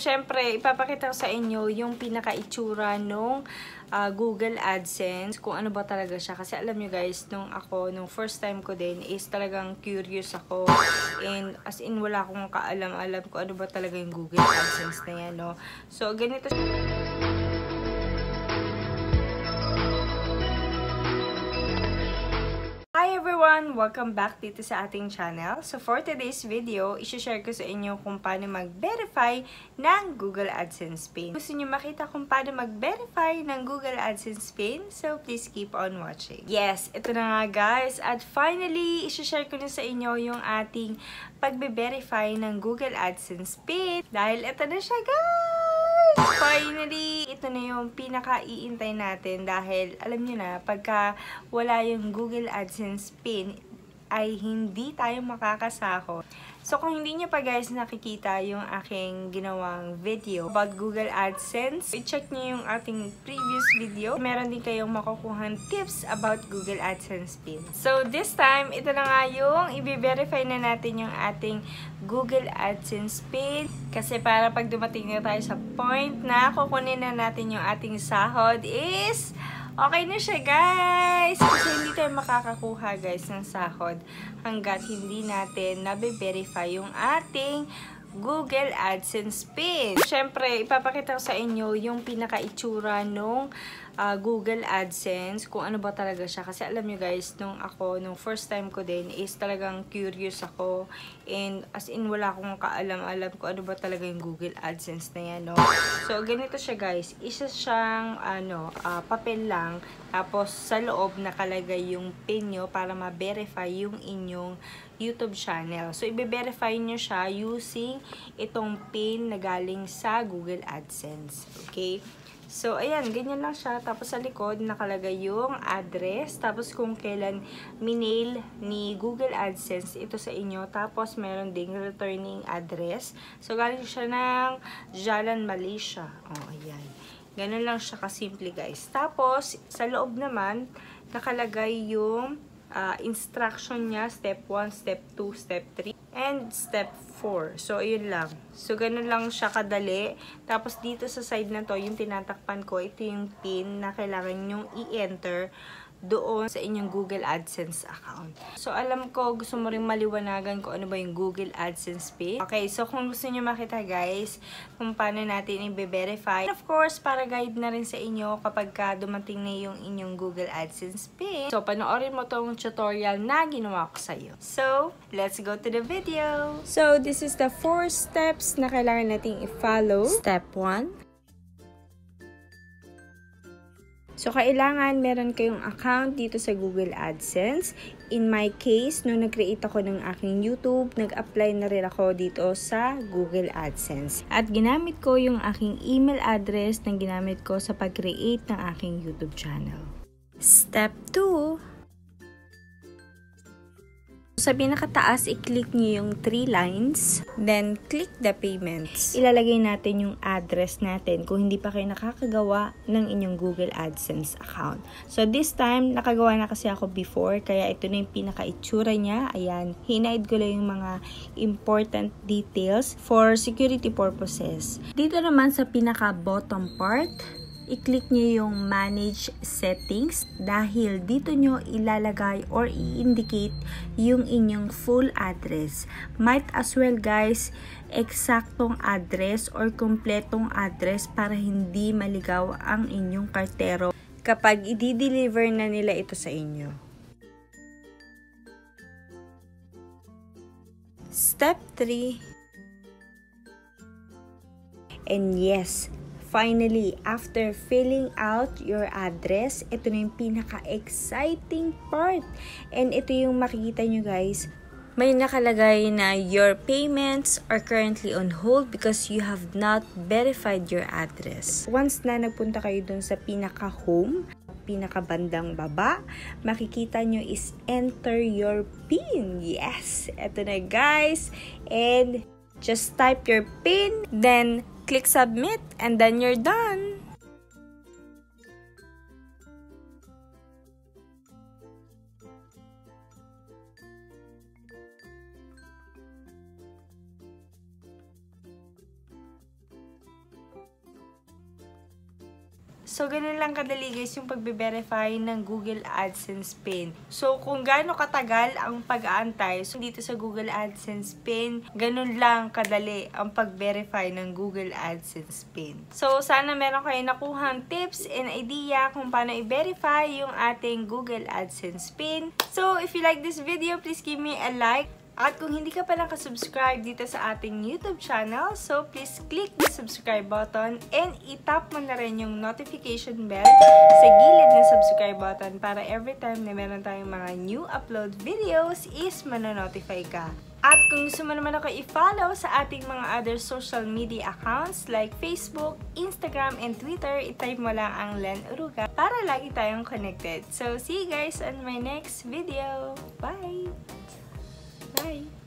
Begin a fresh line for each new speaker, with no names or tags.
Siyempre, ipapakita ko sa inyo yung pinaka-itsura nung Google AdSense, kung ano ba talaga siya. Kasi alam nyo guys, nung first time ko din is talagang curious ako. And as in, wala akong kaalam-alam kung ano ba talaga yung Google AdSense na yan, no? So, ganito Hi everyone! Welcome back dito sa ating channel. So for today's video, isi-share ko sa inyo kung paano mag-verify ng Google AdSense pin. Gusto niyo makita kung paano mag-verify ng Google AdSense pin? So please keep on watching. Yes, ito na nga guys. At finally, isi-share ko na sa inyo yung ating pagbe-verify ng Google AdSense pin. Dahil ito na siya guys! Finally, ito na yung pinaka-iintay natin dahil alam niyo na, pagka wala yung Google AdSense pin ay hindi tayo makakasahod. So kung hindi niyo pa guys nakikita yung aking ginawang video about Google AdSense, i-check niyo yung ating previous video. Meron din kayong makukuhang tips about Google AdSense pin. So this time, ito na nga yung i-verify na natin yung ating Google AdSense pin. Kasi para pag dumating na tayo sa point na kukunin na natin yung ating sahod is okay na siya guys! Kasi hindi tayo makakakuha guys ng sahod hanggat hindi natin nabe-verify yung ating Google AdSense pin. Siyempre, ipapakita ko sa inyo yung pinaka-itsura nung Google AdSense, kung ano ba talaga siya. Kasi alam nyo guys, nung first time ko din is talagang curious ako. And as in, wala akong kaalam-alam kung ano ba talaga yung Google AdSense na yan, no? So, ganito siya guys. Isa siyang, papel lang. Tapos, sa loob nakalagay yung pin nyo para ma-verify yung inyong YouTube channel. So, i-verify nyo siya using itong pin na galing sa Google AdSense. Okay? So, ayan, ganyan lang siya. Tapos, sa likod, nakalagay yung address. Tapos, kung kailan minail ni Google AdSense ito sa inyo. Tapos, meron ding returning address. So, galing siya ng Jalan, Malaysia. Oh, ayan. Ganun lang siya kasimple, guys. Tapos, sa loob naman, nakalagay yung instruction niya, step 1, step 2, step 3, and step 4. So, ayun lang. So, ganun lang siya kadali. Tapos, dito sa side na to, yung tinatakpan ko, ito yung pin na kailangan nyong i-enter doon sa inyong Google AdSense account. So, alam ko, gusto mo rin maliwanagan kung ano ba yung Google AdSense pin. Okay, so kung gusto nyo makita guys, kung paano natin i-verify. Of course, para guide na rin sa inyo kapag dumating na yung inyong Google AdSense pin. So, panoorin mo tong tutorial na ginawa ko sa'yo. So, let's go to the video! So, this is the 4 steps na kailangan nating i-follow. Step 1. So, kailangan meron kayong account dito sa Google AdSense. In my case, nung nag-create ako ng aking YouTube, nag-apply na rin ako dito sa Google AdSense. At ginamit ko yung aking email address na ginamit ko sa pag-create ng aking YouTube channel. Step 2. Sa pinakataas, i-click nyo yung 3 lines. Then, click the payments. Ilalagay natin yung address natin kung hindi pa kayo nakakagawa ng inyong Google AdSense account. So, this time, nakagawa na kasi ako before. Kaya ito na yung pinaka-itsura niya. Ayan. Hinaid ko lang yung mga important details for security purposes. Dito naman sa pinaka-bottom part, i-click nyo yung Manage Settings dahil dito nyo ilalagay or i-indicate yung inyong full address. Might as well guys, eksaktong address or kompletong address para hindi maligaw ang inyong kartero kapag i-deliver na nila ito sa inyo. Step 3. And yes, finally, after filling out your address, ito na yung pinaka-exciting part. And ito yung makikita nyo guys. May nakalagay na your payments are currently on hold because you have not verified your address. Once na nagpunta kayo dun sa pinaka-home, pinaka-bandang baba, makikita nyo is enter your PIN. Yes! Ito na guys. And just type your PIN, then click submit, and then you're done. So, ganun lang kadali guys yung pagbe-verify ng Google AdSense PIN. So, kung gaano katagal ang pag-aantay, so dito sa Google AdSense PIN, ganun lang kadali ang pag-verify ng Google AdSense PIN. So, sana meron kayo nakuhang tips and idea kung paano i-verify yung ating Google AdSense PIN. So, if you like this video, please give me a like. At kung hindi ka pa nakasubscribe dito sa ating YouTube channel, so please click the subscribe button and itap mo na rin yung notification bell sa gilid ng subscribe button para every time na meron tayong mga new upload videos is manonotify ka. At kung gusto mo naman ako i-follow sa ating mga other social media accounts like Facebook, Instagram, and Twitter, itype mo lang ang Len Oruga para lagi tayong connected. So, see you guys on my next video. Bye! Bye!